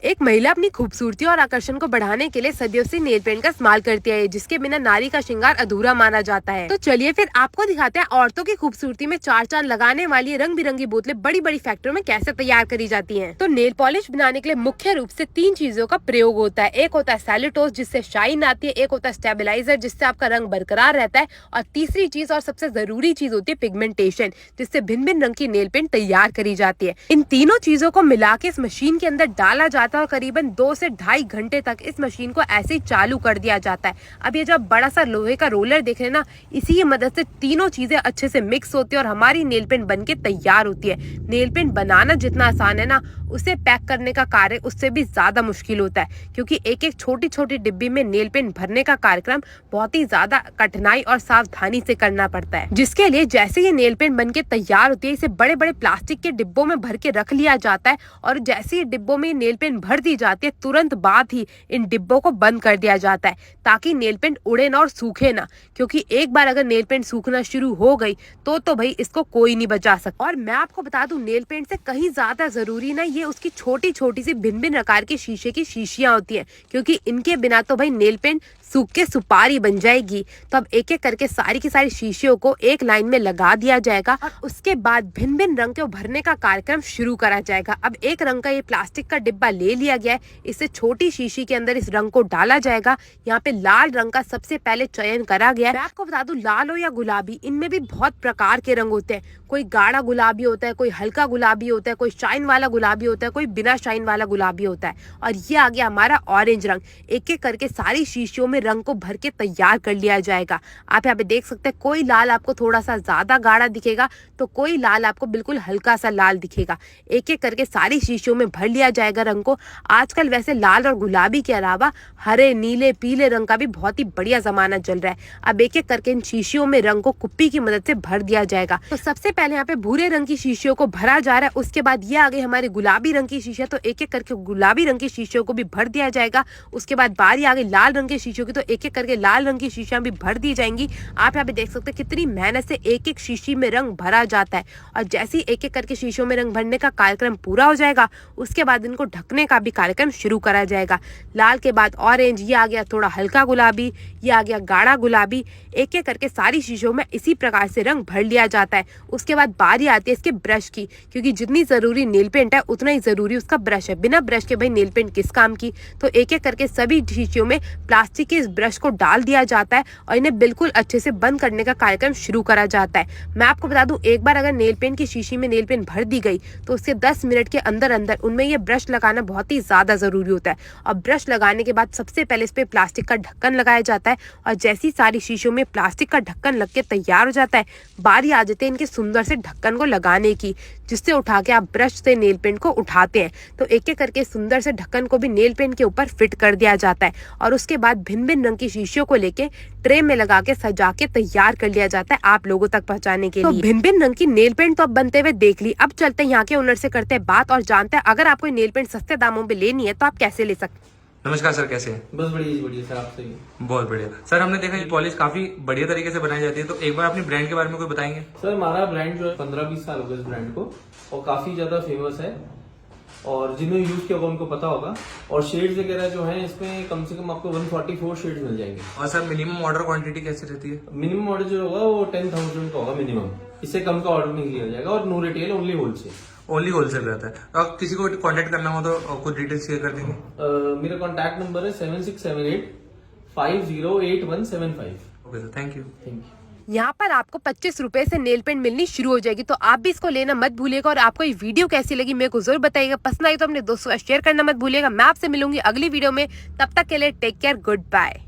एक महिला अपनी खूबसूरती और आकर्षण को बढ़ाने के लिए सदियों से नेल पेंट का इस्तेमाल करती है, जिसके बिना नारी का श्रृंगार अधूरा माना जाता है। तो चलिए फिर आपको दिखाते हैं औरतों की खूबसूरती में चार चांद लगाने वाली रंग बिरंगी बोतलें बड़ी बड़ी फैक्ट्रियों में कैसे तैयार करी जाती हैं। तो नेल पॉलिश बनाने के लिए मुख्य रूप से 3 चीजों का प्रयोग होता है। एक होता है सेलुलोज, जिससे शाइन आती है, एक होता है स्टेबलाइजर, जिससे आपका रंग बरकरार रहता है, और तीसरी चीज और सबसे जरूरी चीज होती है पिगमेंटेशन, जिससे भिन्न भिन्न रंग की नेल पेंट तैयार करी जाती है। इन तीनों चीजों को मिला के इस मशीन के अंदर डाला जाता है और करीबन 2 से 2.5 घंटे तक इस मशीन को ऐसे ही चालू कर दिया जाता है। अब ये जो बड़ा सा लोहे का रोलर देख रहे हैं ना, इसी की मदद से तीनों चीजें अच्छे से मिक्स होती है और हमारी नेल पेंट बनके तैयार होती है। नेल पेंट बनाना जितना आसान है ना, उसे पैक करने का कार्य उससे भी ज्यादा मुश्किल होता है, क्योंकि एक एक छोटी छोटी डिब्बी में नेल पेंट भरने का कार्यक्रम बहुत ही ज्यादा कठिनाई और सावधानी से करना पड़ता है। जिसके लिए जैसे ये नेल पेंट बनके तैयार होती है, इसे बड़े बड़े प्लास्टिक के डिब्बों में भर के रख लिया जाता है, और जैसे ही डिब्बों में नेल पेंट भर दी जाती है, तुरंत बाद ही इन डिब्बों को बंद कर दिया जाता है, ताकि नेल पेंट उड़े ना और सूखे ना। क्योंकि एक बार अगर नेल पेंट सूखना शुरू हो गई तो भाई इसको कोई नहीं बचा सकता। और मैं आपको बता दूं, नेल पेंट से कहीं ज्यादा जरूरी ना ये उसकी छोटी छोटी सी भिन्न भिन्न आकार के शीशे की शीशियां होती हैं, क्योंकि इनके बिना तो भाई नेल पेंट सूख के सुपारी बन जाएगी। तो अब एक एक करके सारी की सारी शीशियों को एक लाइन में लगा दिया जाएगा और उसके बाद भिन्न भिन्न रंग के भरने का कार्यक्रम शुरू करा जाएगा। अब एक रंग का ये प्लास्टिक का डिब्बा ले लिया गया है, इससे छोटी शीशी के अंदर इस रंग को डाला जाएगा। यहाँ पे लाल रंग का सबसे पहले चयन करा गया है। मैं आपको बता दूं, लाल हो या गुलाबी, इनमें भी बहुत प्रकार के रंग होते हैं। कोई गाढ़ा गुलाबी होता है, कोई हल्का गुलाबी होता है, कोई शाइन वाला गुलाबी होता है, कोई बिना शाइन वाला गुलाबी होता है, और ये आ गया हमारा ऑरेंज रंग। एक एक करके सारी शीशियों में रंग को भर के तैयार कर लिया जाएगा। आप यहाँ पे देख सकते हैं, कोई लाल आपको थोड़ा सा ज्यादा गाढ़ा दिखेगा तो कोई लाल आपको बिल्कुल हल्का सा लाल दिखेगा। एक एक करके सारी शीशियों में भर लिया जाएगा रंग को। आजकल वैसे लाल और गुलाबी के अलावा हरे, नीले, पीले रंग का भी बहुत ही बढ़िया जमाना चल रहा है। अब एक एक करके इन शीशियों में रंग को कुप्पी की मदद से भर दिया जाएगा। तो सबसे पहले यहाँ पे भूरे रंग की शीशियों को भरा जा रहा है। उसके बाद ये आ गई हमारी गुलाबी रंग की शीशियां, तो एक एक करके गुलाबी रंग की शीशियों को भी भर दिया जाएगा। उसके बाद बारी आ गई लाल रंग की शीशियों की, तो एक एक करके लाल रंग की शीशियां भी भर दी जाएंगी। आप यहाँ पे देख सकते हैं कितनी मेहनत से एक एक शीशी में रंग भरा जाता है। और जैसे ही एक एक करके शीशियों में रंग भरने का कार्यक्रम पूरा हो जाएगा, उसके बाद इनको ढकने का भी कार्यक्रम शुरू करा जाएगा। लाल के बाद ऑरेंज, ये आ गया थोड़ा हल्का गुलाबी, ये आ गया गाढ़ा गुलाबी। एक एक करके सारी शीशियों में इसी प्रकार से रंग भर लिया जाता है। उसके बाद बारी आती है इसके ब्रश की, क्योंकि जितनी जरूरी नेल पेंट है उतना ही जरूरी उसका ब्रश है। बिना ब्रश के भाई नेल पेंट किस काम की। तो एक एक करके सभी शीशियों में प्लास्टिक के इस ब्रश को डाल दिया जाता है और इन्हें बिल्कुल अच्छे से बंद करने का कार्यक्रम शुरू करा जाता है। मैं आपको बता दूं, एक बार अगर नेल पेंट की शीशी में नेल पेंट भर दी गई तो उसके 10 मिनट के अंदर अंदर उनमें ये ब्रश लगाना बहुत ही ज्यादा जरूरी होता है। और ब्रश लगाने के बाद सबसे पहले इस पे प्लास्टिक का ढक्कन लगाया जाता है, और जैसी सारी शीशियों में प्लास्टिक का ढक्कन लग के तैयार हो जाता है, बारी आ जाती है इनके सुंदर से ढक्कन को लगाने की, जिससे उठा के आप ब्रश से नेल पेंट को उठाते हैं। तो एक एक करके सुंदर से ढक्कन को भी नेल पेंट के ऊपर फिट कर दिया जाता है, और उसके बाद भिन्न भिन्न रंग की शीशियों को लेके ट्रे में लगा के सजा के तैयार कर लिया जाता है आप लोगों तक पहुंचाने के लिए। तो भिन्न भिन्न रंग की नेल पेंट तो अब बनते हुए देख ली। अब चलते हैं यहाँ के ओनर से करते हैं बात और जानते हैं अगर आपको नेल पेंट सस्ते दामों पे लेनी है तो आप कैसे ले सकते हैं। नमस्कार सर, कैसे हैं? बस बढ़िया सर, आप सही? बहुत बढ़िया सर। हमने देखा ये पॉलिश काफी बढ़िया तरीके से बनाई जाती है, तो एक बार अपनी ब्रांड के बारे में कोई बताएंगे? सर हमारा ब्रांड जो है 15-20 साल हो गए इस ब्रांड को, और काफी ज्यादा फेमस है, और जिन्हें यूज किया होगा उनको पता होगा। और शेड्स वगैरह जो है इसमें कम से कम आपको 144 शेड्स मिल जाएंगे। और सर मिनिमम ऑर्डर क्वांटिटी कैसे रहती है? मिनिमम ऑर्डर जो होगा वो 10,000 का होगा मिनिमम, इससे कम का ऑर्डर नहीं लिया जाएगा। और no retail, only wholesale. Only wholesale रहता है। और किसी को कांटेक्ट करना हो तो कुछ डिटेल्स शेयर कर देंगे? मेरा कॉन्टैक्ट नंबर है 7678508175। Okay sir, thank you. यहाँ पर आपको 25 रुपए से नेल पेंट मिलनी शुरू हो जाएगी, तो आप भी इसको लेना मत भूलिएगा। और आपको ये वीडियो कैसी लगी मेरे को जरूर बताइएगा। पसंद आई तो अपने दोस्तों शेयर करना मत भूलिएगा। मैं आपसे मिलूंगी अगली वीडियो में, तब तक के लिए टेक केयर, गुड बाय।